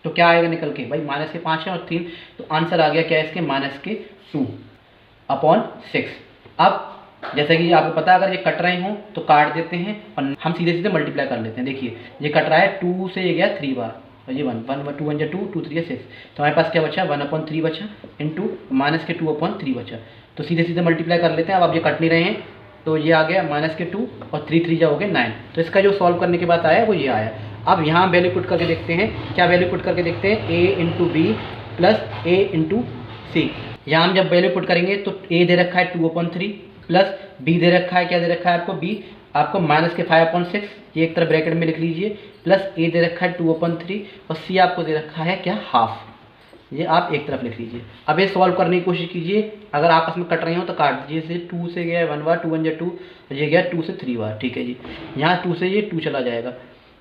तो क्या आएगा निकल के, भाई माइनस के 5 है और 3, तो आंसर आ गया क्या है इसके माइनस के 2/6। अब जैसे कि आपको पता है अगर ये कट रहे हों तो काट देते हैं और हम सीधे सीधे मल्टीप्लाई कर लेते हैं। देखिए ये कट रहा है 2 से ये गया 3 बार और ये 1 2 1 2 2 3 6, तो हमारे पास क्या बचा 1/3 बचा इंटू माइनस के 2/3 बचा। तो सीधे सीधे मल्टीप्लाई कर लेते हैं। अब आप ये कट नहीं रहे हैं तो ये आ गया माइनस के 2 और 3 3 हो गए 9। तो इसका जो सॉल्व करने के बाद आया वो ये आया। अब यहाँ वैल्यू पुट करके देखते हैं, क्या वैल्यू पुट करके देखते हैं, a into B plus a into C. यहाँ हम जब वैल्यू पुट करेंगे तो a दे रखा है 2/3 प्लस b दे रखा है, क्या दे रखा है आपको b आपको माइनस के 5/6, ये एक तरफ ब्रैकेट में लिख लीजिए, प्लस a दे रखा है 2/3 और c आपको दे रखा है क्या हाफ, ये आप एक तरफ लिख लीजिए। अब ये सॉल्व करने की कोशिश कीजिए, अगर आपस में कट रही हो तो काट दीजिए। जैसे 2 से गया 1 बार, 2 1 2, ये गया 2 से 3 बार, ठीक है जी। यहाँ 2 से ये 2 चला जाएगा,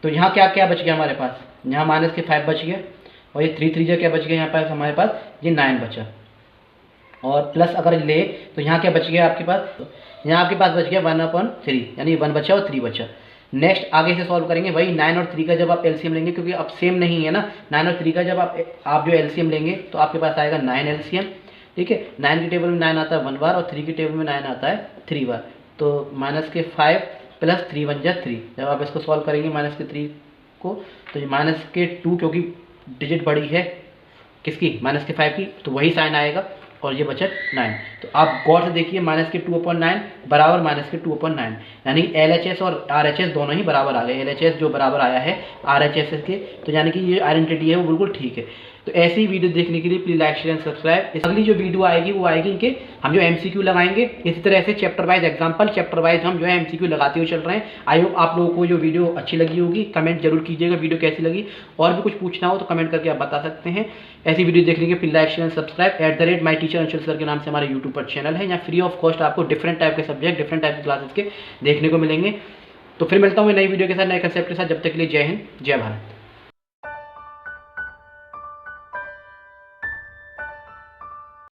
तो यहाँ क्या क्या बच गया हमारे पास, यहाँ माइनस के 5 बच गया और ये 3 3 क्या बच गया, यहाँ पास हमारे पास ये 9 बचा। और प्लस अगर ले तो यहाँ क्या बच गया आपके पास, यहाँ आपके पास बच गया 1/3, यानी 1 बचा और 3 बचा। नेक्स्ट आगे से सॉल्व करेंगे, वही 9 और 3 का जब आप एलसीएम लेंगे, क्योंकि अब सेम नहीं है ना, 9 और 3 का जब आप जो एलसीएम लेंगे तो आपके पास आएगा 9 एलसीएम, ठीक है। 9 की टेबल में 9 आता है 1 बार और 3 की टेबल में 9 आता है 3 बार, तो माइनस के 5 प्लस 3 बन जाए 3। जब आप इसको सॉल्व करेंगे माइनस के 3 को, तो ये माइनस के 2 क्योंकि डिजिट बड़ी है किसकी, माइनस के 5 की, तो वही साइन आएगा और ये बचा 9। तो आप गौर से देखिए माइनस के 2/9 बराबर माइनस के 2/9, यानी LHS और RHS दोनों ही बराबर आ गए। LHS जो बराबर आया है RHS के, तो यानी कि ये आइडेंटिटी है वो बिल्कुल ठीक है। तो ऐसी वीडियो देखने के लिए please like share and subscribe. अगली जो वीडियो आएगी वो आएगी इनके हम जो MCQ लगाएंगे, इसी तरह से chapter wise example, chapter wise हम जो है MCQ लगाते हुए चल रहे हैं। आई होप आप लोगों को जो वीडियो अच्छी लगी होगी, कमेंट जरूर कीजिएगा वीडियो कैसी लगी, और भी कुछ पूछना हो तो कमेंट करके आप बता सकते हैं। ऐसी वीडियो देखने के please like share and subscribe. @my teacher Anshul sir के नाम से हमारे यूट्यूब पर चैनल है, यहाँ फ्री ऑफ कॉस्ट आपको डिफरेंट टाइप के सब्जेक्ट, डिफरेंट टाइप के क्लासेस के देखने को मिलेंगे। तो फिर मिलता हूँ नई वीडियो के साथ, नए कंसेप्ट के साथ। जब तक के लिए जय हिंद, जय भारत।